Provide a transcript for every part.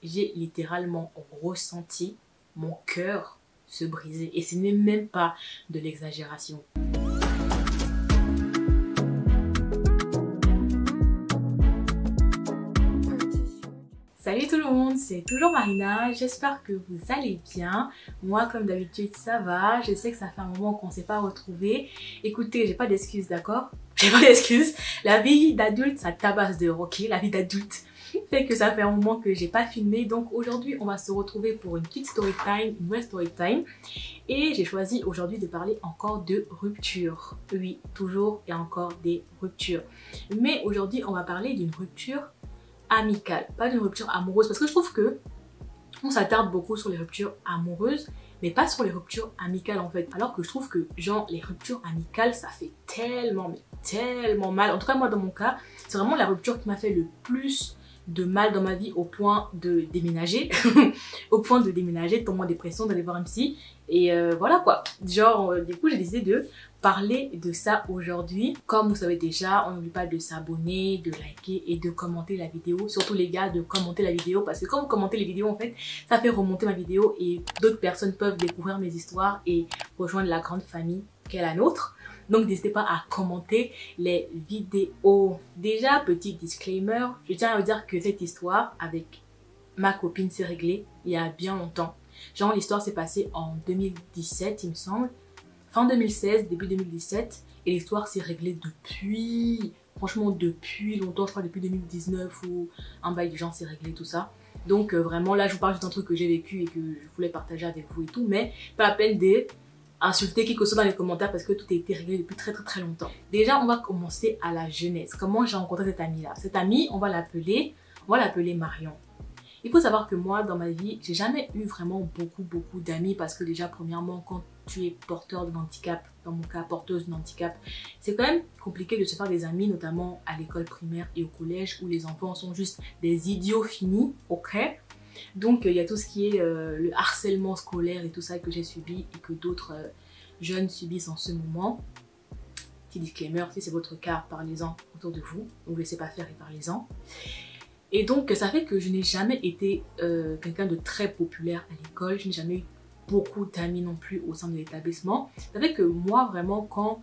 j'ai littéralement ressenti mon cœur se briser. Et ce n'est même pas de l'exagération. Salut tout le monde, c'est toujours Marina, j'espère que vous allez bien. Moi comme d'habitude ça va, je sais que ça fait un moment qu'on ne s'est pas retrouvés. Écoutez, j'ai pas d'excuses, d'accord? J'ai pas d'excuses. La vie d'adulte ça tabasse dehors, ok? La vie d'adulte fait que ça fait un moment que j'ai pas filmé. Donc aujourd'hui on va se retrouver pour une petite story time, une nouvelle story time. Et j'ai choisi aujourd'hui de parler encore de rupture. Oui, toujours et encore des ruptures. Mais aujourd'hui on va parler d'une rupture amicale, pas d'une rupture amoureuse, parce que je trouve que on s'attarde beaucoup sur les ruptures amoureuses mais pas sur les ruptures amicales en fait, alors que je trouve que genre les ruptures amicales ça fait tellement mais tellement mal. En tout cas moi dans mon cas c'est vraiment la rupture qui m'a fait le plus de mal dans ma vie, au point de déménager au point de déménager, de tomber en dépression, d'aller voir un psy et voilà quoi. Genre du coup j'ai décidé de parler de ça aujourd'hui. Comme vous savez déjà, on n'oublie pas de s'abonner, de liker et de commenter la vidéo. Surtout les gars, de commenter la vidéo, parce que quand vous commentez les vidéos en fait, ça fait remonter ma vidéo et d'autres personnes peuvent découvrir mes histoires et rejoindre la grande famille qu'est la nôtre. Donc n'hésitez pas à commenter les vidéos. Déjà, petit disclaimer, je tiens à vous dire que cette histoire avec ma copine s'est réglée il y a bien longtemps. Genre l'histoire s'est passée en 2017 il me semble. Fin 2016, début 2017, et l'histoire s'est réglée depuis, franchement depuis longtemps, je crois depuis 2019 où un bail du genre s'est réglé, tout ça. Donc vraiment là je vous parle juste d'un truc que j'ai vécu et que je voulais partager avec vous et tout, mais pas la peine d'insulter qui que ce soit dans les commentaires parce que tout a été réglé depuis très longtemps. Déjà on va commencer à la jeunesse, comment j'ai rencontré cette amie là. Cette amie on va l'appeler Marion. Il faut savoir que moi, dans ma vie, j'ai jamais eu vraiment beaucoup d'amis parce que déjà, premièrement, quand tu es porteur d'un handicap, dans mon cas, porteuse d'un handicap, c'est quand même compliqué de se faire des amis, notamment à l'école primaire et au collège où les enfants sont juste des idiots finis, ok? Donc, il y a tout ce qui est le harcèlement scolaire et tout ça que j'ai subi et que d'autres jeunes subissent en ce moment. Petit disclaimer, si c'est votre cas, parlez-en autour de vous, ne vous laissez pas faire et parlez-en. Et donc ça fait que je n'ai jamais été quelqu'un de très populaire à l'école, je n'ai jamais eu beaucoup d'amis non plus au sein de l'établissement. Ça fait que moi vraiment quand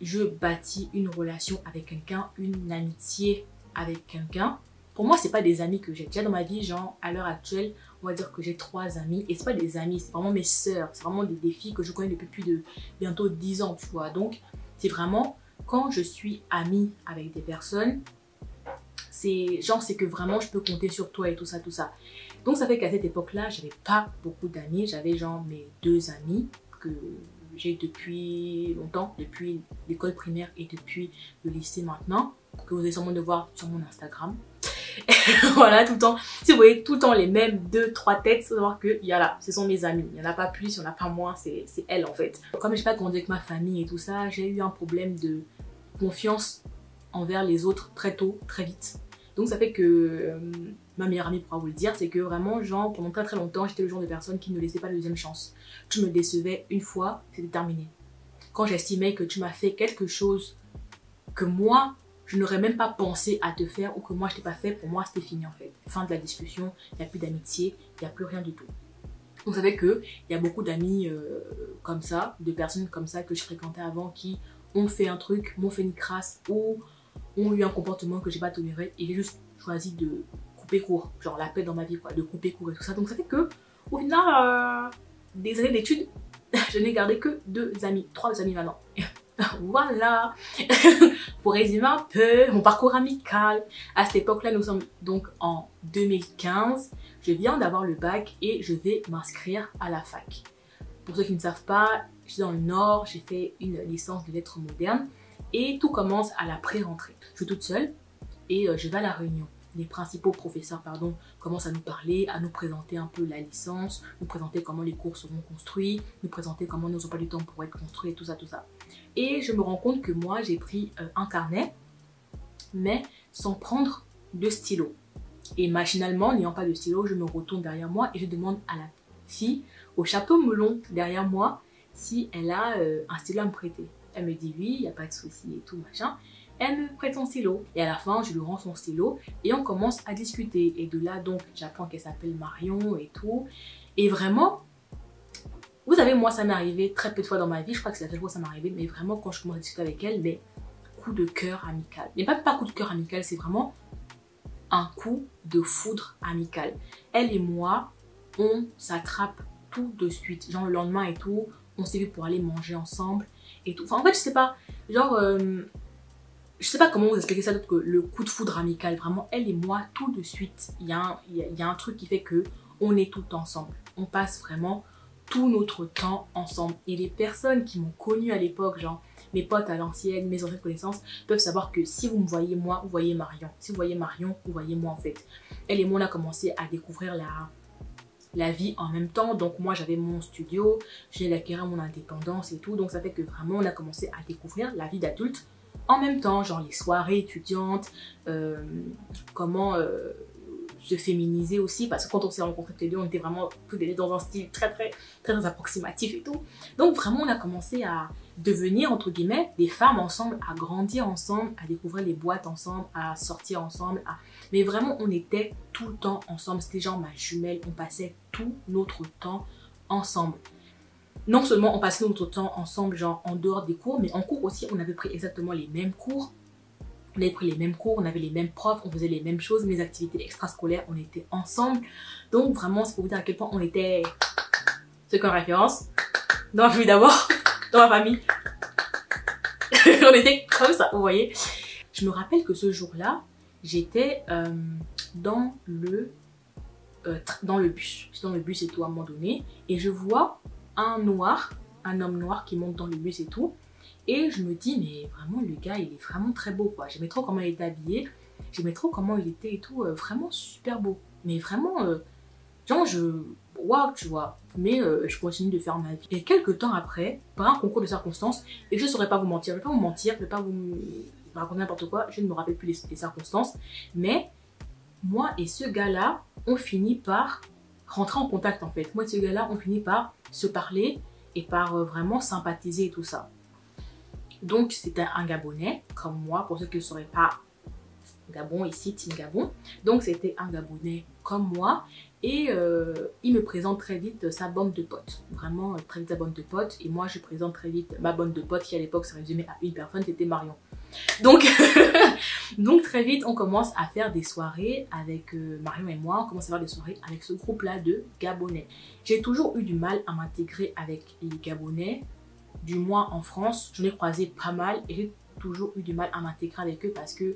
je bâtis une relation avec quelqu'un, une amitié avec quelqu'un, pour moi c'est pas des amis que j'ai. Déjà dans ma vie, genre à l'heure actuelle, on va dire que j'ai 3 amis et c'est pas des amis, c'est vraiment mes sœurs, c'est vraiment des filles que je connais depuis plus de bientôt 10 ans, tu vois. Donc c'est vraiment quand je suis amie avec des personnes, c'est que vraiment je peux compter sur toi et tout ça. Donc ça fait qu'à cette époque là j'avais pas beaucoup d'amis, j'avais genre mes 2 amis que j'ai depuis longtemps, depuis l'école primaire et depuis le lycée maintenant, que vous allez sûrement de voir sur mon Instagram. Voilà, tout le temps, si vous voyez tout le temps les mêmes 2-3 têtes, faut savoir que là, ce sont mes amis, il n'y en a pas plus, il n'y en a pas moins, c'est elles en fait. Comme je n'ai pas grandi avec ma famille et tout ça, j'ai eu un problème de confiance envers les autres très tôt, très vite. Donc ça fait que ma meilleure amie pourra vous le dire, c'est que vraiment genre pendant très longtemps j'étais le genre de personne qui ne laissait pas de deuxième chance. Tu me décevais une fois, c'était terminé. Quand j'estimais que tu m'as fait quelque chose que moi je n'aurais même pas pensé à te faire ou que moi je t'ai pas fait, pour moi c'était fini en fait. Fin de la discussion, il n'y a plus d'amitié, il n'y a plus rien du tout. Donc ça fait que il y a beaucoup d'amis comme ça, de personnes comme ça que je fréquentais avant qui ont fait un truc, m'ont fait une crasse ou ont eu un comportement que j'ai pas toléré et j'ai juste choisi de couper court, genre la paix dans ma vie quoi, de couper court et tout ça. Donc ça fait que au final des années d'études je n'ai gardé que 3 amis maintenant. Voilà. Pour résumer un peu mon parcours amical, à cette époque là nous sommes donc en 2015, je viens d'avoir le bac et je vais m'inscrire à la fac. Pour ceux qui ne savent pas, je suis dans le nord, j'ai fait une licence de lettres modernes. Et tout commence à la pré-rentrée. Je suis toute seule et je vais à la réunion. Les principaux professeurs commencent à nous parler, à nous présenter un peu la licence, nous présenter comment les cours seront construits, nous présenter comment nous n'avons pas du temps pour être construits et tout ça. Et je me rends compte que moi j'ai pris un carnet, mais sans prendre de stylo. Et machinalement, n'ayant pas de stylo, je me retourne derrière moi et je demande à la fille au chapeau melon derrière moi si elle a un stylo à me prêter. Elle me dit oui, il n'y a pas de souci et tout machin. elle me prête son stylo. Et à la fin, je lui rends son stylo et on commence à discuter. Et de là, donc, j'apprends qu'elle s'appelle Marion et tout. Et vraiment, vous savez, moi, ça m'est arrivé très peu de fois dans ma vie. Je crois que c'est la seule fois que ça m'est arrivé. Mais vraiment, quand je commence à discuter avec elle, mais coup de cœur amical. Mais pas coup de cœur amical, c'est vraiment un coup de foudre amical. Elle et moi, on s'attrape tout de suite. Genre le lendemain et tout, on s'est vu pour aller manger ensemble et tout. Enfin, en fait, je sais pas. Genre, je sais pas comment vous expliquer ça d'autre que le coup de foudre amical. Vraiment, elle et moi, tout de suite, il y a un truc qui fait que on est tout ensemble. On passe vraiment tout notre temps ensemble. Et les personnes qui m'ont connue à l'époque, genre mes potes à l'ancienne, mes anciennes connaissances, peuvent savoir que si vous me voyez moi, vous voyez Marion. Si vous voyez Marion, vous voyez moi en fait. Elle et moi, on a commencé à découvrir la vie en même temps. Donc moi, j'avais mon studio, j'ai d'acquérir mon indépendance et tout. Donc ça fait que vraiment, on a commencé à découvrir la vie d'adulte en même temps. Genre les soirées étudiantes, comment se féminiser aussi, parce que quand on s'est rencontrés tous les deux, on était vraiment tous les deux dans un style très approximatif et tout. Donc vraiment, on a commencé à devenir, entre guillemets, des femmes ensemble, à grandir ensemble, à découvrir les boîtes ensemble, à sortir ensemble. Mais vraiment, on était tout le temps ensemble. C'était genre ma jumelle, on passait tout notre temps ensemble. Non seulement on passait notre temps ensemble, genre en dehors des cours, mais en cours aussi, on avait pris exactement les mêmes cours. On avait pris les mêmes cours, on avait les mêmes profs, on faisait les mêmes choses, les activités extrascolaires, on était ensemble. Donc vraiment, c'est pour vous dire à quel point on était, ce qu'en référence, dans ma vie d'abord, dans ma famille. On était comme ça, vous voyez. Je me rappelle que ce jour-là, j'étais dans le bus. J'étais dans le bus et tout à un moment donné. Et je vois un homme noir qui monte dans le bus et tout. Et je me dis, mais vraiment, le gars, il est vraiment très beau, quoi. J'aimais trop comment il était habillé. J'aimais trop comment il était et tout. Vraiment super beau. Mais vraiment, genre, waouh, tu vois. Mais je continue de faire ma vie. Et quelques temps après, par un concours de circonstances, et je ne saurais pas vous mentir, je ne vais pas vous mentir, je ne vais pas vous raconter n'importe quoi, je ne me rappelle plus les circonstances. Mais moi et ce gars-là, on finit par rentrer en contact, en fait. Moi et ce gars-là, on finit par se parler et par vraiment sympathiser et tout ça. Donc c'était un Gabonais, comme moi, pour ceux qui ne sauraient pas, Gabon ici, Team Gabon. Donc c'était un Gabonais comme moi et il me présente très vite sa bande de potes. Vraiment très vite sa bande de potes. Et moi je présente très vite ma bande de potes qui à l'époque se résumait à une personne, c'était Marion. Donc, donc très vite on commence à faire des soirées avec Marion et moi, on commence à faire des soirées avec ce groupe-là de Gabonais. J'ai toujours eu du mal à m'intégrer avec les Gabonais. Du moins en France, j'en ai croisé pas mal et j'ai toujours eu du mal à m'intégrer avec eux parce que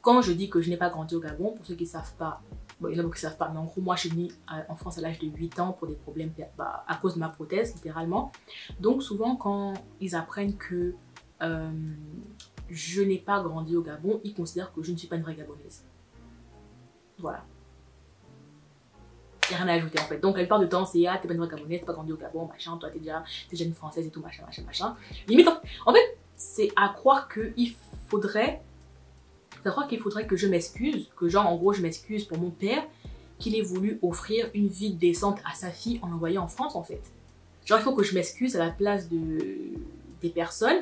quand je dis que je n'ai pas grandi au Gabon, pour ceux qui ne savent pas, bon, il y en a beaucoup qui ne savent pas, mais en gros, moi je suis née en France à l'âge de 8 ans pour des problèmes à cause de ma prothèse, littéralement. Donc souvent quand ils apprennent que je n'ai pas grandi au Gabon, ils considèrent que je ne suis pas une vraie Gabonaise. Voilà. Il n'y a rien à ajouter en fait. Donc la plupart du temps c'est ah t'es pas une vraie Gabonaise, t'es pas grandi au Gabon, machin, toi t'es déjà une française et tout, machin. Limite en fait c'est à croire qu'il faudrait que je m'excuse, que genre en gros je m'excuse pour mon père qu'il ait voulu offrir une vie décente à sa fille en l'envoyant en France en fait. Genre il faut que je m'excuse à la place des personnes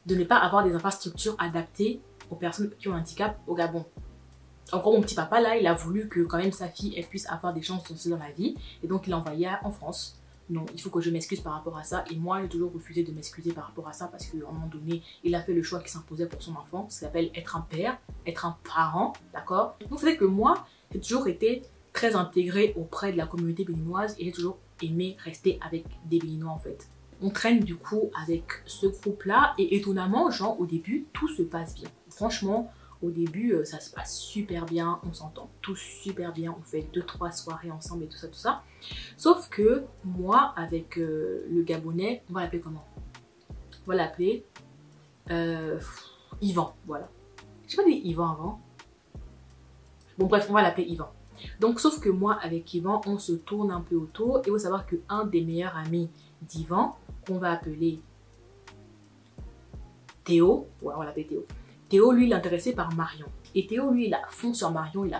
de ne pas avoir des infrastructures adaptées aux personnes qui ont un handicap au Gabon. En gros, mon petit papa, là, il a voulu que quand même sa fille, elle puisse avoir des chances dans la vie. Et donc, il l'a envoyée en France. Non, il faut que je m'excuse par rapport à ça. Et moi, j'ai toujours refusé de m'excuser par rapport à ça parce qu'à un moment donné, il a fait le choix qui s'imposait pour son enfant. Ça s'appelle être un père, être un parent, d'accord? Donc, c'est que moi, j'ai toujours été très intégrée auprès de la communauté béninoise et j'ai toujours aimé rester avec des Béninois, en fait. On traîne du coup avec ce groupe-là et étonnamment, genre, au début, tout se passe bien. Franchement, au début, ça se passe super bien, on s'entend tous super bien, on fait 2-3 soirées ensemble et tout ça. Sauf que moi, avec le Gabonais, on va l'appeler comment? On va l'appeler Yvan, voilà. J'ai pas dit Yvan avant. Bon bref, on va l'appeler Yvan. Donc sauf que moi, avec Yvan, on se tourne un peu autour et il faut savoir qu'un des meilleurs amis d'Yvan, qu'on va appeler Théo, ouais, on va l'appeler Théo. Théo, lui, il est intéressé par Marion. Et Théo, lui, il a fond sur Marion,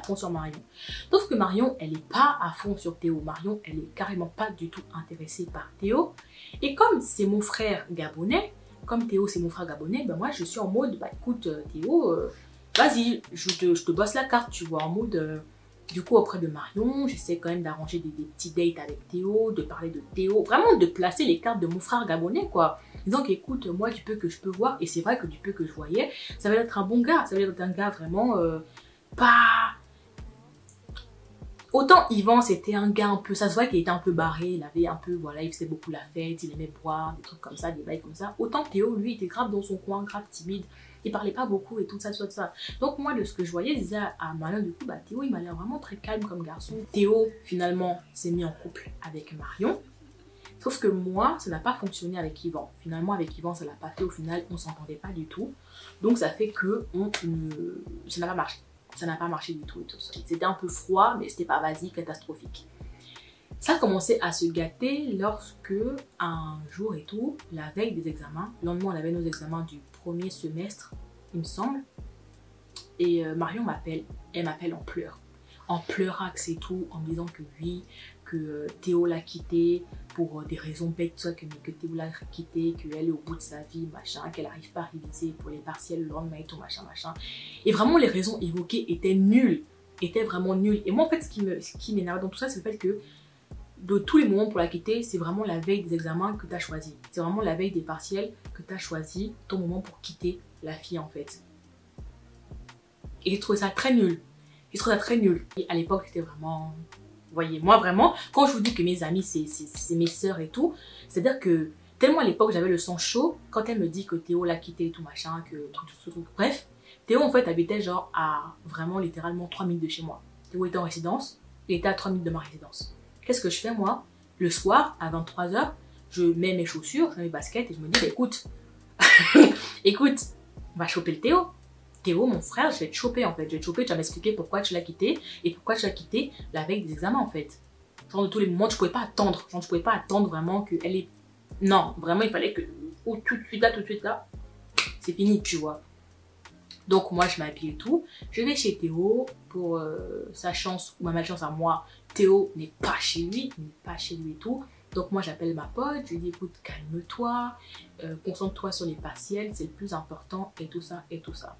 Sauf que Marion, elle n'est pas à fond sur Théo. Marion, elle est carrément pas du tout intéressée par Théo. Et comme c'est mon frère gabonais, comme Théo c'est mon frère gabonais, ben moi je suis en mode, bah écoute Théo, vas-y, je te bosse la carte, tu vois, en mode... du coup, auprès de Marion, j'essaie quand même d'arranger des petits dates avec Théo, de parler de Théo, vraiment de placer les cartes de mon frère gabonais, quoi. Disant qu'écoute, moi, du peu que je peux voir, et c'est vrai que du peu que je voyais, ça va être un bon gars, ça va être un gars vraiment pas... Autant Yvan, c'était un gars un peu, ça se voit qu'il était un peu barré, il avait un peu, voilà, il faisait beaucoup la fête, il aimait boire, des trucs comme ça, des bails comme ça. Autant Théo, lui, il était grave dans son coin, grave timide, il parlait pas beaucoup et tout ça, tout ça. Donc moi, de ce que je voyais, je disais à Marion, du coup, bah Théo, il m'a l'air vraiment très calme comme garçon. Théo, finalement, s'est mis en couple avec Marion. Sauf que moi, ça n'a pas fonctionné avec Yvan. Finalement, avec Yvan, ça l'a pas fait. Au final, on s'entendait pas du tout. Donc ça fait que ça n'a pas marché. Ça n'a pas marché du tout et tout ça. C'était un peu froid, mais c'était pas vas-y, catastrophique. Ça a commencé à se gâter lorsque, un jour et tout, la veille des examens, le lendemain on avait nos examens du premier semestre, il me semble, et Marion m'appelle, elle m'appelle en pleurax et tout, en me disant que oui, que Théo l'a quitté pour des raisons bêtes, tout ça, que Théo l'a quitté, qu'elle est au bout de sa vie, machin, qu'elle n'arrive pas à réviser pour les partiels le lendemain et tout, machin, machin. Et vraiment, les raisons évoquées étaient nulles, étaient vraiment nulles. Et moi, en fait, ce qui m'énerve dans tout ça, c'est le fait que de tous les moments pour la quitter, c'est vraiment la veille des examens que tu as choisi. C'est vraiment la veille des partiels que tu as choisi ton moment pour quitter la fille, en fait. Et j'ai trouvé ça très nul. J'ai trouvé ça très nul. Et à l'époque, c'était vraiment... Vous voyez, moi vraiment, quand je vous dis que mes amis, c'est mes sœurs et tout, c'est-à-dire que tellement à l'époque, j'avais le sang chaud, quand elle me dit que Théo l'a quitté et tout machin, que truc. Bref, Théo en fait habitait genre à vraiment littéralement 3 minutes de chez moi. Théo était en résidence, il était à 3 minutes de ma résidence. Qu'est-ce que je fais moi? Le soir, à 23 h, je mets mes chaussures, je mets mes baskets et je me dis, bah, écoute, écoute, on va choper le Théo. Théo, mon frère, je vais te choper en fait. Je vais te choper, tu vas m'expliquer pourquoi tu l'as quitté et pourquoi tu l'as quitté la veille des examens en fait. Genre de tous les moments, je pouvais pas attendre. Genre, je pouvais pas attendre vraiment qu'elle est... Non, vraiment, il fallait que... Oh, tout de suite là, c'est fini, tu vois. Donc moi, je m'habille et tout. Je vais chez Théo pour sa chance ou ma malchance à moi. Théo n'est pas chez lui, et tout. Donc moi, j'appelle ma pote, je lui dis, écoute, calme-toi, concentre-toi sur les partiels, c'est le plus important et tout ça et tout ça.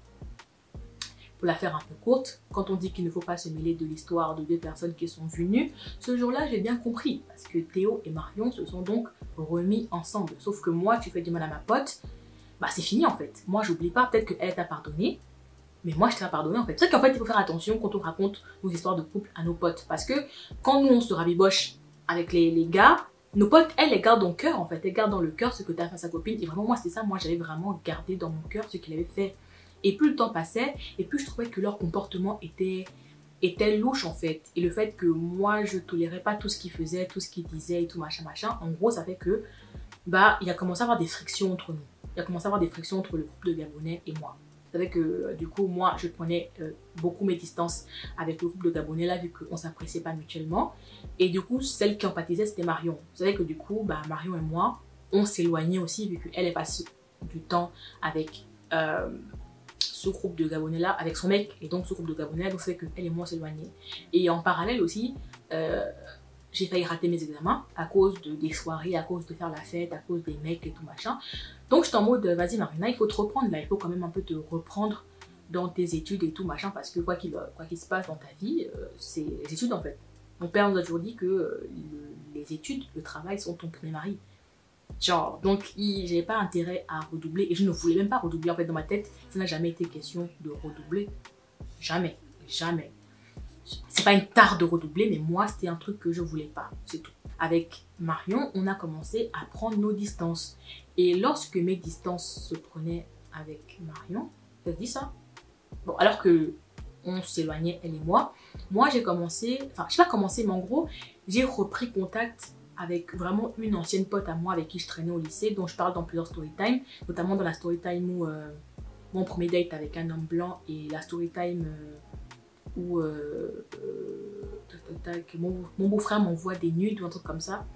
Pour la faire un peu courte, quand on dit qu'il ne faut pas se mêler de l'histoire de deux personnes qui sont venues, ce jour-là, j'ai bien compris, parce que Théo et Marion se sont donc remis ensemble. Sauf que moi, tu fais du mal à ma pote, bah c'est fini en fait. Moi, j'oublie pas, peut-être qu'elle t'a pardonné, mais moi, je t'ai pas pardonné en fait. C'est vrai qu'en fait, il faut faire attention quand on raconte nos histoires de couple à nos potes, parce que quand nous, on se rabiboche avec les gars, nos potes, elles, les gardent dans le cœur en fait. Elles gardent dans le cœur ce que t'as fait à sa copine. Et vraiment, moi, c'était ça. Moi, j'avais vraiment gardé dans mon cœur ce qu'il avait fait. Et plus le temps passait, et plus je trouvais que leur comportement était louche en fait. Et le fait que moi, je tolérais pas tout ce qu'ils faisaient, tout ce qu'ils disaient et tout machin machin, en gros, ça fait que, bah, il a commencé à avoir des frictions entre nous. Il a commencé à avoir des frictions entre le groupe de Gabonais et moi. Ça fait que, du coup, moi, je prenais beaucoup mes distances avec le groupe de Gabonais là, vu qu'on s'appréciait pas mutuellement. Et du coup, celle qui empathisait, c'était Marion. Vous savez que du coup, bah, Marion et moi, on s'éloignait aussi, vu qu'elle est passée du temps avec... ce groupe de Gabonais là avec son mec et donc ce groupe de Gabonais là, donc c'est que elle et moi s'éloigner. Et en parallèle aussi j'ai failli rater mes examens à cause des soirées, à cause de faire la fête, à cause des mecs et tout machin. Donc j'étais en mode vas-y Marina, il faut te reprendre là, il faut quand même un peu te reprendre dans tes études et tout machin, parce que quoi qu'il se passe dans ta vie, c'est les études en fait. Mon père nous a toujours dit que les études, le travail sont ton premier mari. Genre, donc j'avais pas intérêt à redoubler et je ne voulais même pas redoubler en fait dans ma tête. Ça n'a jamais été question de redoubler. Jamais, jamais. C'est pas une tare de redoubler, mais moi c'était un truc que je voulais pas, c'est tout. Avec Marion, on a commencé à prendre nos distances. Et lorsque mes distances se prenaient avec Marion, ça se dit ça? Bon, alors que on s'éloignait elle et moi j'ai commencé, enfin je sais pas commencé, mais en gros, j'ai repris contact avec vraiment une ancienne pote à moi avec qui je traînais au lycée, dont je parle dans plusieurs storytime, notamment dans la storytime où mon premier date avec un homme blanc et la storytime où mon beau-frère m'envoie des nudes ou un truc comme ça.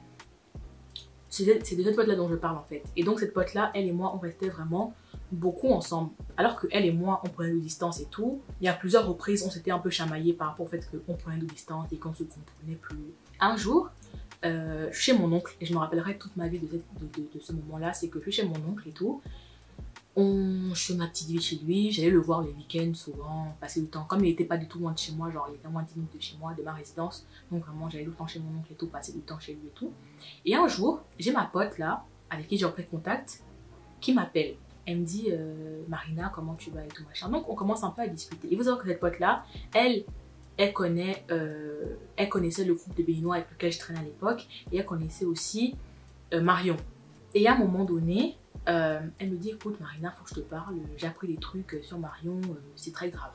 C'est de cette pote là dont je parle en fait. Et donc cette pote là, elle et moi, on restait vraiment beaucoup ensemble. Alors que elle et moi, on prenait nos distances et tout. Il y a plusieurs reprises, on s'était un peu chamaillé par rapport au fait qu'on prenait nos distances et qu'on se comprenait plus. Un jour, chez mon oncle, et je me rappellerai toute ma vie de ce moment là, c'est que je suis chez mon oncle et tout, Je fais ma petite vie chez lui, j'allais le voir les week-ends souvent, passer du temps. Comme il n'était pas du tout loin de chez moi, genre il était à moins de 10 minutes de chez moi, de ma résidence. Donc vraiment, j'allais tout le temps chez mon oncle et tout, passer du temps chez lui et tout. Et un jour, j'ai ma pote là, avec qui j'ai repris contact, qui m'appelle. Elle me dit, Marina, comment tu vas et tout machin. Donc on commence un peu à discuter. Il faut savoir que cette pote là, elle connaissait le groupe de Béninois avec lequel je traînais à l'époque. Et elle connaissait aussi Marion. Et à un moment donné, elle me dit, écoute Marina, faut que je te parle, j'ai appris des trucs sur Marion, c'est très grave.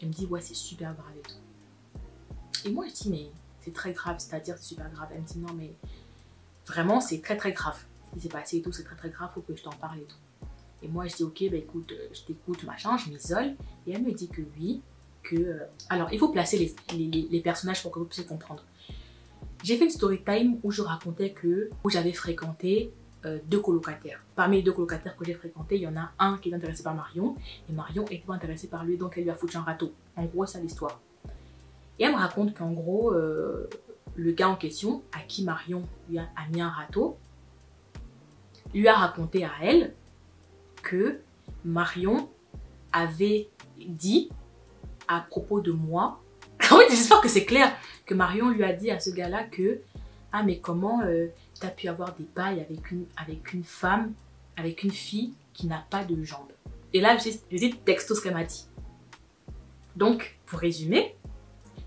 Elle me dit, ouais, c'est super grave et tout. Et moi je dis, mais c'est très grave, c'est-à-dire c'est super grave. Elle me dit, non mais vraiment c'est très très grave. Ce qui s'est passé et tout, c'est très très grave, faut que je t'en parle et tout. Et moi je dis, ok, bah écoute, je t'écoute, machin, je m'isole. Et elle me dit que oui, que... Alors il faut placer les personnages pour que vous puissiez comprendre. J'ai fait une story time où je racontais où j'avais fréquenté 2 colocataires. Parmi les 2 colocataires que j'ai fréquentés, il y en a un qui est intéressé par Marion et Marion était pas intéressée par lui, donc elle lui a foutu un râteau. En gros, c'est l'histoire. Et elle me raconte qu'en gros, le gars en question, à qui Marion lui a mis un râteau, lui a raconté à elle que Marion avait dit à propos de moi. En fait, j'espère que c'est clair, que Marion lui a dit à ce gars-là que ah mais comment t'as pu avoir des bails avec une femme, avec une fille qui n'a pas de jambes. Et là, je dis texto ce qu'elle m'a dit. Donc, pour résumer,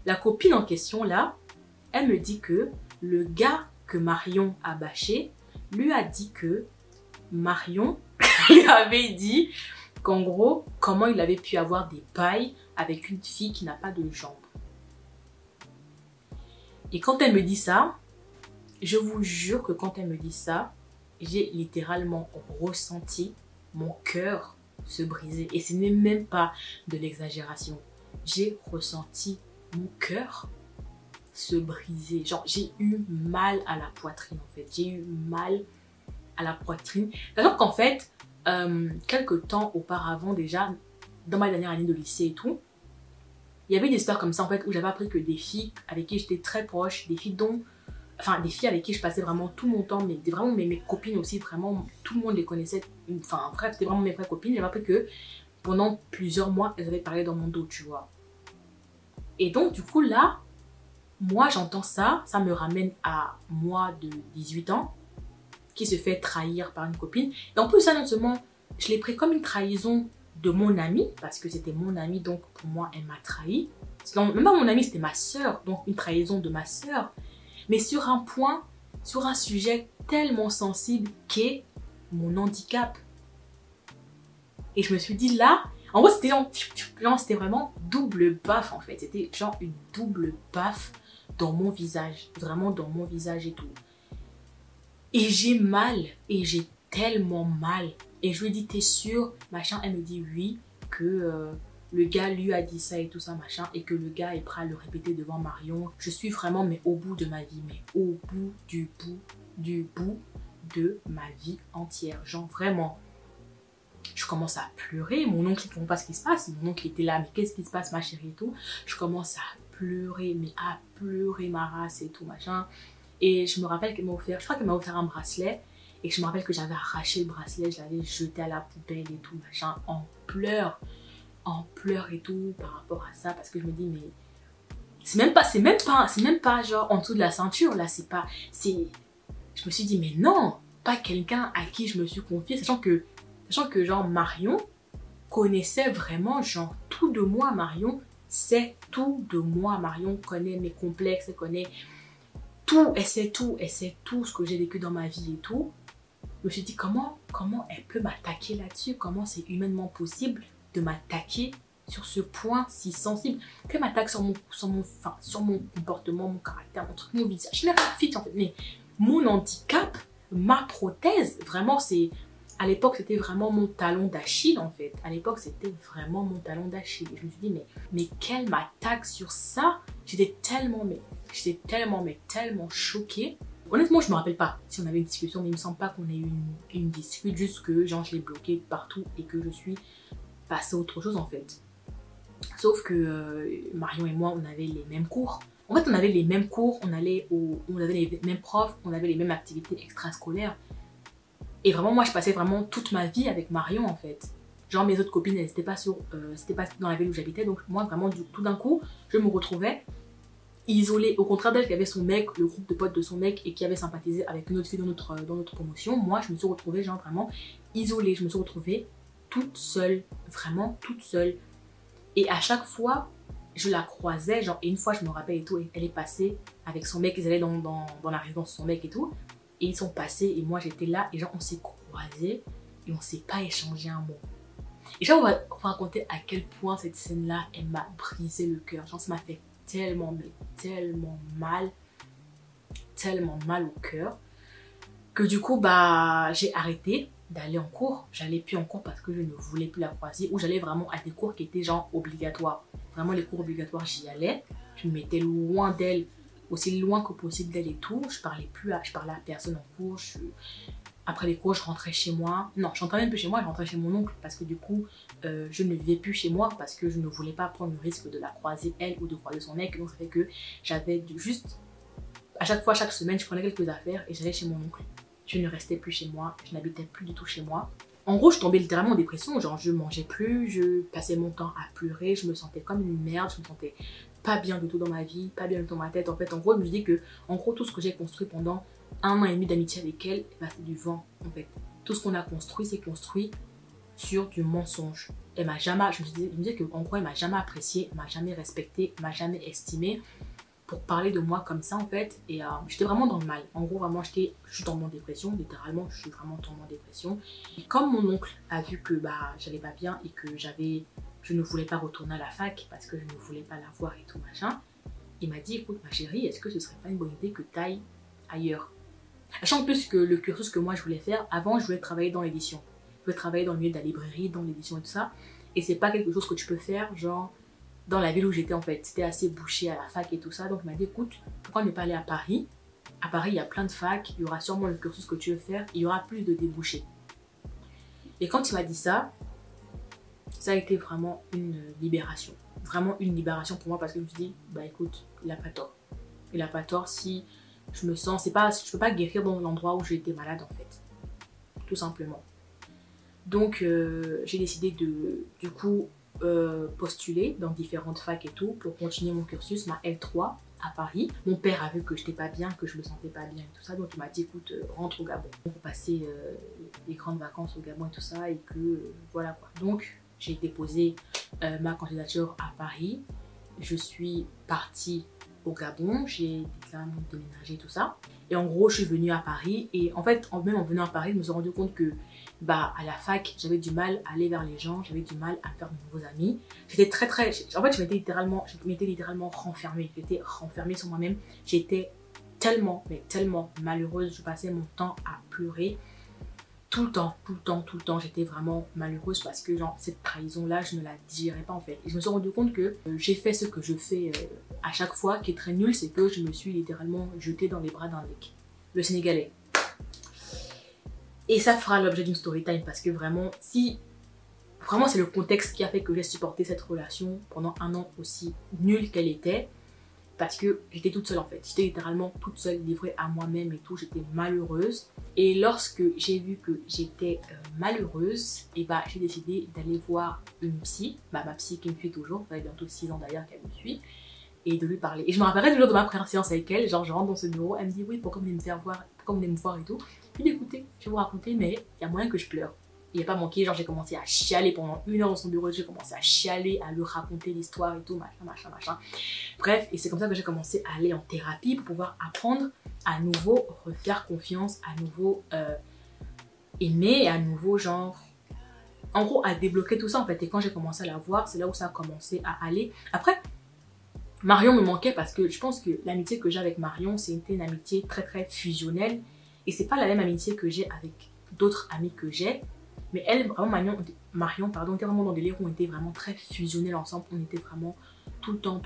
la copine en question là, elle me dit que le gars que Marion a bâché lui a dit que Marion lui avait dit qu'en gros, comment il avait pu avoir des bails avec une fille qui n'a pas de jambes. Et quand elle me dit ça, je vous jure que quand elle me dit ça, j'ai littéralement ressenti mon cœur se briser. Et ce n'est même pas de l'exagération. J'ai ressenti mon cœur se briser. Genre, j'ai eu mal à la poitrine en fait. J'ai eu mal à la poitrine. Alors qu'en fait, quelques temps auparavant déjà, dans ma dernière année de lycée et tout, il y avait des histoires comme ça en fait où j'avais appris que des filles avec qui j'étais très proche, des filles avec qui je passais vraiment tout mon temps, mais vraiment mes copines aussi, vraiment tout le monde les connaissait, enfin bref, c'était vraiment mes vraies copines. J'avais appris que pendant plusieurs mois, elles avaient parlé dans mon dos, tu vois. Et donc du coup là, moi j'entends ça, ça me ramène à moi de 18 ans, qui se fait trahir par une copine. Et en plus ça, non seulement je l'ai pris comme une trahison de mon amie, parce que c'était mon amie, donc pour moi elle m'a trahi. Même pas mon amie, c'était ma soeur, donc une trahison de ma soeur. Mais sur un point, sur un sujet tellement sensible qu'est mon handicap. Et je me suis dit là, en gros c'était vraiment double baffe en fait. C'était genre une double baffe dans mon visage, vraiment dans mon visage et tout. Et j'ai mal, et j'ai tellement mal. Et je lui ai dit, t'es sûre, machin. Elle me dit oui, que le gars lui a dit ça et tout ça, machin. Et que le gars est prêt à le répéter devant Marion. Je suis vraiment, mais au bout de ma vie, mais au bout de ma vie entière. Genre vraiment, je commence à pleurer. Mon oncle ne comprend pas ce qui se passe. Mon oncle était là, mais qu'est-ce qui se passe ma chérie et tout. Je commence à pleurer, mais à pleurer ma race et tout, machin. Et je me rappelle qu'elle m'a offert, je crois qu'elle m'a offert un bracelet. Et je me rappelle que j'avais arraché le bracelet, je l'avais jeté à la poubelle et tout, machin, en pleurs et tout par rapport à ça. Parce que je me dis, mais c'est même pas genre en dessous de la ceinture, là, je me suis dit, mais non, pas quelqu'un à qui je me suis confiée, sachant que genre Marion connaissait vraiment genre tout de moi. Marion sait tout de moi. Marion connaît mes complexes, elle connaît tout, elle sait tout ce que j'ai vécu dans ma vie et tout. Je me suis dit comment elle peut m'attaquer là-dessus, comment c'est humainement possible de m'attaquer sur ce point si sensible, qu'elle m'attaque sur mon comportement, mon caractère, mon truc, mon visage. Je l'ai fait en fait, mais mon handicap, ma prothèse, vraiment c'est, à l'époque c'était vraiment mon talon d'Achille en fait. À l'époque c'était vraiment mon talon d'Achille. Et je me suis dit mais qu'elle m'attaque sur ça. J'étais tellement choquée. Honnêtement, je me rappelle pas si on avait une discussion, mais il me semble pas qu'on ait eu une dispute, juste que genre je l'ai bloqué partout et que je suis passée à autre chose en fait. Sauf que Marion et moi, on avait les mêmes cours. En fait, on avait les mêmes cours, on avait les mêmes profs, on avait les mêmes activités extrascolaires. Et vraiment, moi, je passais vraiment toute ma vie avec Marion, en fait. Genre, mes autres copines, elles n'étaient pas, c'était pas dans la ville où j'habitais. Donc, moi, vraiment, tout d'un coup, je me retrouvais isolée. Au contraire d'elle qui avait son mec, le groupe de potes de son mec et qui avait sympathisé avec une autre fille dans notre promotion. Moi, je me suis retrouvée, genre, vraiment isolée. Je me suis retrouvée toute seule. Vraiment toute seule. Et à chaque fois, je la croisais. Genre, et une fois, je me rappelle et tout, elle est passée avec son mec. Ils allaient dans la résidence de son mec et tout. Et ils sont passés et moi j'étais là et genre on s'est croisés et on s'est pas échangé un mot. Et genre on va raconter à quel point cette scène là elle m'a brisé le cœur. Genre ça m'a fait tellement mais tellement mal au cœur que du coup bah j'ai arrêté d'aller en cours. J'allais plus en cours parce que je ne voulais plus la croiser, ou j'allais vraiment à des cours qui étaient genre obligatoires. Vraiment les cours obligatoires j'y allais, je me mettais loin d'elle, aussi loin que possible d'elle et tout. Je parlais à personne en cours. Après les cours, je rentrais chez moi. Non, je rentrais même plus chez moi, je rentrais chez mon oncle parce que du coup, je ne vivais plus chez moi parce que je ne voulais pas prendre le risque de la croiser elle ou de croiser son mec. Donc ça fait que j'avais juste, à chaque fois, chaque semaine, je prenais quelques affaires et j'allais chez mon oncle. Je ne restais plus chez moi, je n'habitais plus du tout chez moi. En gros, je tombais littéralement en dépression, genre je mangeais plus, je passais mon temps à pleurer, je me sentais comme une merde, je me sentais pas bien du tout dans ma vie, pas bien du tout dans ma tête. En fait, en gros, je me dis que, en gros, tout ce que j'ai construit pendant 1 an et demi d'amitié avec elle, bah, c'est du vent, en fait. Tout ce qu'on a construit, c'est construit sur du mensonge. Elle m'a jamais, je me disais que, en gros, elle m'a jamais apprécié, elle m'a jamais respecté, elle m'a jamais estimé pour parler de moi comme ça, en fait. Et j'étais vraiment dans le mal. En gros, vraiment, je suis tombée en dépression, littéralement, je suis vraiment tombée en dépression. Et comme mon oncle a vu que bah, j'allais pas bien et que je ne voulais pas retourner à la fac parce que je ne voulais pas la voir et tout machin, il m'a dit, écoute ma chérie, est-ce que ce serait pas une bonne idée que tu ailles ailleurs? Sachant en plus que le cursus que moi je voulais faire, avant je voulais travailler dans l'édition. Je voulais travailler dans le milieu de la librairie, dans l'édition et tout ça. Et c'est pas quelque chose que tu peux faire, genre, dans la ville où j'étais en fait. C'était assez bouché à la fac et tout ça. Donc il m'a dit, écoute, pourquoi ne pas aller à Paris? À Paris, il y a plein de facs, il y aura sûrement le cursus que tu veux faire, il y aura plus de débouchés. Et quand il m'a dit ça a été vraiment une libération. Vraiment une libération pour moi parce que je me suis dit, bah écoute, il a pas tort. Il a pas tort si je me sens, je peux pas guérir dans l'endroit où j'étais malade en fait. Tout simplement. Donc j'ai décidé de, du coup, postuler dans différentes facs et tout pour continuer mon cursus, ma L3 à Paris. Mon père a vu que j'étais pas bien, que je me sentais pas bien et tout ça, donc il m'a dit écoute, rentre au Gabon. On va passer les grandes vacances au Gabon et tout ça et que voilà quoi. Donc j'ai déposé ma candidature à Paris. Je suis partie au Gabon, j'ai déménagé tout ça. Et en gros, je suis venue à Paris et en fait, même en venant à Paris, je me suis rendu compte que bah, à la fac, j'avais du mal à aller vers les gens, j'avais du mal à faire de nouveaux amis. J'étais en fait, je m'étais littéralement renfermée. J'étais renfermée sur moi-même. J'étais tellement, mais tellement malheureuse. Je passais mon temps à pleurer. Tout le temps, j'étais vraiment malheureuse parce que genre cette trahison-là, je ne la digérais pas en fait. Et je me suis rendu compte que j'ai fait ce que je fais à chaque fois, qui est très nul, c'est que je me suis littéralement jetée dans les bras d'un mec, le Sénégalais. Et ça fera l'objet d'une story time parce que vraiment, vraiment c'est le contexte qui a fait que j'ai supporté cette relation pendant 1 an aussi nulle qu'elle était. Parce que j'étais toute seule en fait, j'étais littéralement toute seule, livrée à moi-même et tout, j'étais malheureuse. Et lorsque j'ai vu que j'étais malheureuse, et bah j'ai décidé d'aller voir une psy, bah ma psy qui me suit toujours, ça fait bientôt 6 ans d'ailleurs qu'elle me suit, et de lui parler. Et je me rappellerai toujours de ma première séance avec elle, genre je rentre dans ce bureau, elle me dit oui pourquoi vous venez me faire voir, pourquoi vous venez me voir et tout. Je lui dis écoutez, je vais vous raconter mais il y a moyen que je pleure. Il n'y a pas manqué, genre j'ai commencé à chialer pendant 1 heure dans son bureau, j'ai commencé à chialer, à lui raconter l'histoire et tout, machin. Bref, et c'est comme ça que j'ai commencé à aller en thérapie pour pouvoir apprendre à nouveau, refaire confiance, à nouveau aimer, à nouveau genre, en gros à débloquer tout ça en fait. Et quand j'ai commencé à la voir, c'est là où ça a commencé à aller. Après, Marion me manquait parce que je pense que l'amitié que j'ai avec Marion, c'était une amitié très fusionnelle. Et c'est pas la même amitié que j'ai avec d'autres amis que j'ai. Mais elle, vraiment, Marion, pardon, était vraiment dans des délire où on était vraiment très fusionnels ensemble. On était vraiment tout le temps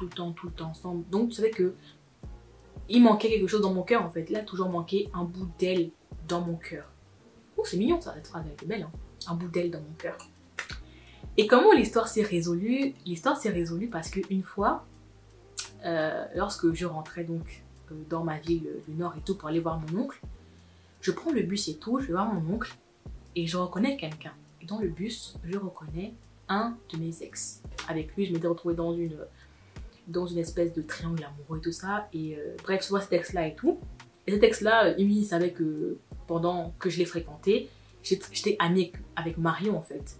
ensemble. Donc, tu savais que il manquait quelque chose dans mon cœur, en fait. Il a toujours manqué un bout d'elle dans mon cœur. Oh, c'est mignon, ça, cette phrase, elle était belle, hein. Un bout d'elle dans mon cœur. Et comment l'histoire s'est résolue? L'histoire s'est résolue parce qu'une fois, lorsque je rentrais donc dans ma ville du Nord et tout pour aller voir mon oncle, je prends le bus et tout, je vais voir mon oncle. et je reconnais quelqu'un. Et dans le bus, je reconnais un de mes ex. Avec lui, je m'étais retrouvée dans une espèce de triangle amoureux et tout ça. Et bref, je vois cet ex-là et tout. Et cet ex-là, il savait que pendant que je l'ai fréquenté, j'étais amie avec Marion en fait.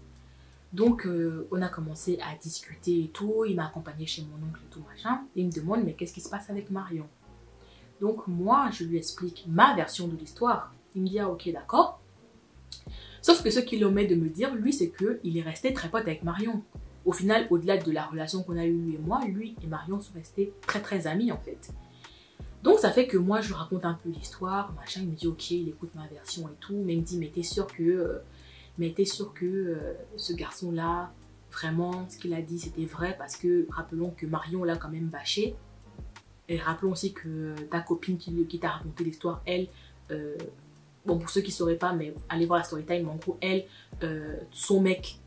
Donc, on a commencé à discuter et tout. Il m'a accompagnée chez mon oncle et tout machin. Et il me demande, mais qu'est-ce qui se passe avec Marion? Donc, moi, je lui explique ma version de l'histoire. Il me dit, ah ok, d'accord. Sauf que ce qu'il omet de me dire, lui, c'est qu'il est resté très pote avec Marion. Au final, au-delà de la relation qu'on a eue lui et moi, lui et Marion sont restés très très amis en fait. Donc, ça fait que moi, je lui raconte un peu l'histoire, machin. Il me dit, ok, il écoute ma version et tout. Mais il me dit, mais t'es sûr que ce garçon-là, vraiment, ce qu'il a dit, c'était vrai parce que, rappelons que Marion l'a quand même bâché. Et rappelons aussi que ta copine qui t'a raconté l'histoire, elle, bon, pour ceux qui ne sauraient pas, mais allez voir la story time, en gros, elle, son mec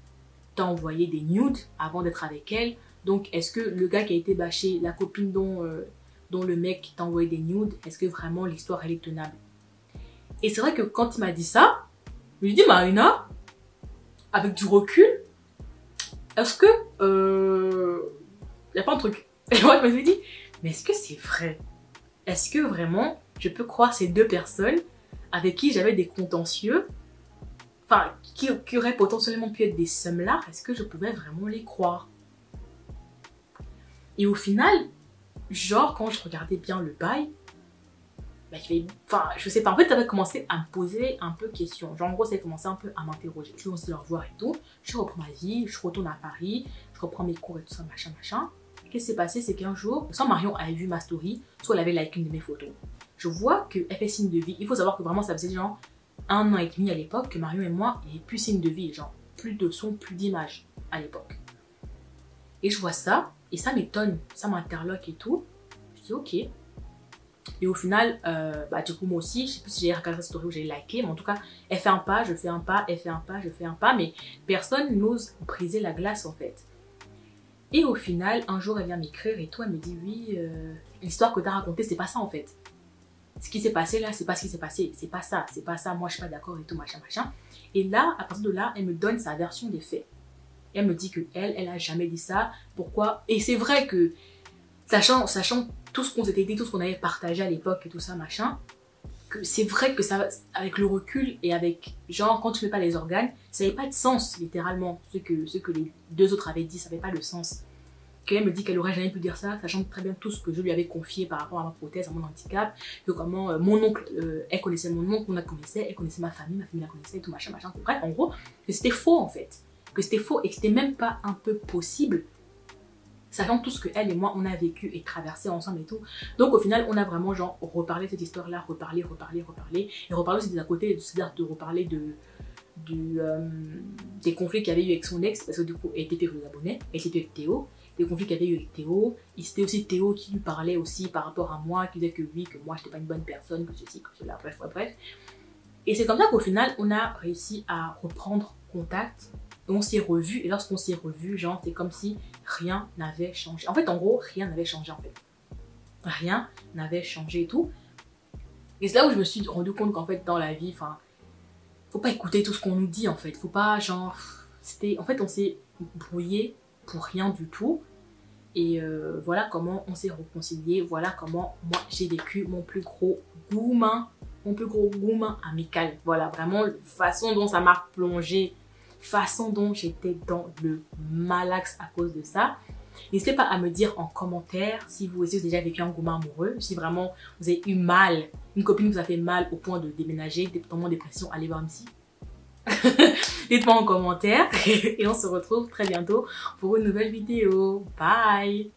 t'a envoyé des nudes avant d'être avec elle. Donc, est-ce que le gars qui a été bâché, la copine dont le mec t'a envoyé des nudes, est-ce que vraiment l'histoire, elle est tenable? Et c'est vrai que quand il m'a dit ça, je lui ai dit, Marina, avec du recul, est-ce que y a pas un truc? Et moi je me suis dit, mais est-ce que c'est vrai? Est-ce que vraiment je peux croire ces deux personnes avec qui j'avais des contentieux, enfin qui auraient potentiellement pu être des seumlards, est-ce que je pouvais vraiment les croire? Et au final, genre quand je regardais bien le bail, enfin, je sais pas, en fait, ça avait commencé à me poser un peu question. Genre, en gros, ça a commencé un peu à m'interroger. Je commençais à le revoir et tout. Je reprends ma vie, je retourne à Paris, je reprends mes cours et tout ça, machin, machin. Qu'est-ce qui s'est passé? C'est qu'un jour, soit Marion avait vu ma story, soit elle avait liké une de mes photos. Je vois qu'elle fait signe de vie. Il faut savoir que vraiment, ça faisait genre 1 an et demi à l'époque que Marion et moi n'avaient plus signe de vie. Genre, plus de son, plus d'image à l'époque. Et je vois ça, et ça m'étonne, ça m'interloque et tout. Je dis, ok. Et au final, du coup moi aussi, je sais plus si j'ai regardé cette story ou j'ai liké, mais en tout cas, elle fait un pas, je fais un pas, elle fait un pas, je fais un pas, mais personne n'ose briser la glace en fait. Et au final, un jour elle vient m'écrire et tout, elle me dit oui, l'histoire que tu as racontée, c'est pas ça en fait. Ce qui s'est passé là, c'est pas ce qui s'est passé, c'est pas ça, moi je suis pas d'accord et tout, machin, machin. Et là, à partir de là, elle me donne sa version des faits. Elle me dit que elle a jamais dit ça, pourquoi? Et c'est vrai que, sachant tout ce qu'on s'était dit, tout ce qu'on avait partagé à l'époque et tout ça, machin, que c'est vrai que ça, avec le recul et avec, genre, quand tu fais pas les organes, ça n'avait pas de sens, littéralement. Ce que les deux autres avaient dit, ça n'avait pas de sens. Qu'elle me dit qu'elle aurait jamais pu dire ça, sachant très bien tout ce que je lui avais confié par rapport à ma prothèse, à mon handicap, que comment mon oncle, elle connaissait mon oncle, on la connaissait, elle connaissait ma famille la connaissait, et tout machin, machin. Bref, en gros, que c'était faux en fait. Que c'était faux et que c'était même pas un peu possible, sachant tout ce que elle et moi on a vécu et traversé ensemble et tout. Donc au final on a vraiment genre reparlé de cette histoire là, reparlé et reparlé aussi des à côté, c'est-à-dire de reparler des conflits qu'il y avait eu avec son ex, parce que du coup elle était plus abonnée, elle était avec Théo, des conflits qu'il y avait eu avec Théo, et c'était aussi Théo qui lui parlait aussi par rapport à moi, qui disait que oui, que moi j'étais pas une bonne personne, que ceci, que cela, bref. Et c'est comme ça qu'au final on a réussi à reprendre contact. On s'est revus, et lorsqu'on s'est revus, genre, c'est comme si rien n'avait changé. En fait, en gros, rien n'avait changé, en fait. Rien n'avait changé et tout. Et c'est là où je me suis rendu compte qu'en fait, dans la vie, enfin, faut pas écouter tout ce qu'on nous dit, en fait. Faut pas, genre, en fait, on s'est brouillé pour rien du tout. Et voilà comment on s'est réconcilié. Voilà comment moi, j'ai vécu mon plus gros goumin amical. Voilà, vraiment, la façon dont ça m'a plongé, façon dont j'étais dans le malaxe à cause de ça. N'hésitez pas à me dire en commentaire si vous aussi avez déjà vécu un gourmand amoureux, si vraiment vous avez eu mal, une copine vous a fait mal au point de déménager, totalement dépression, allez voir ici. Dites-moi en commentaire et on se retrouve très bientôt pour une nouvelle vidéo. Bye!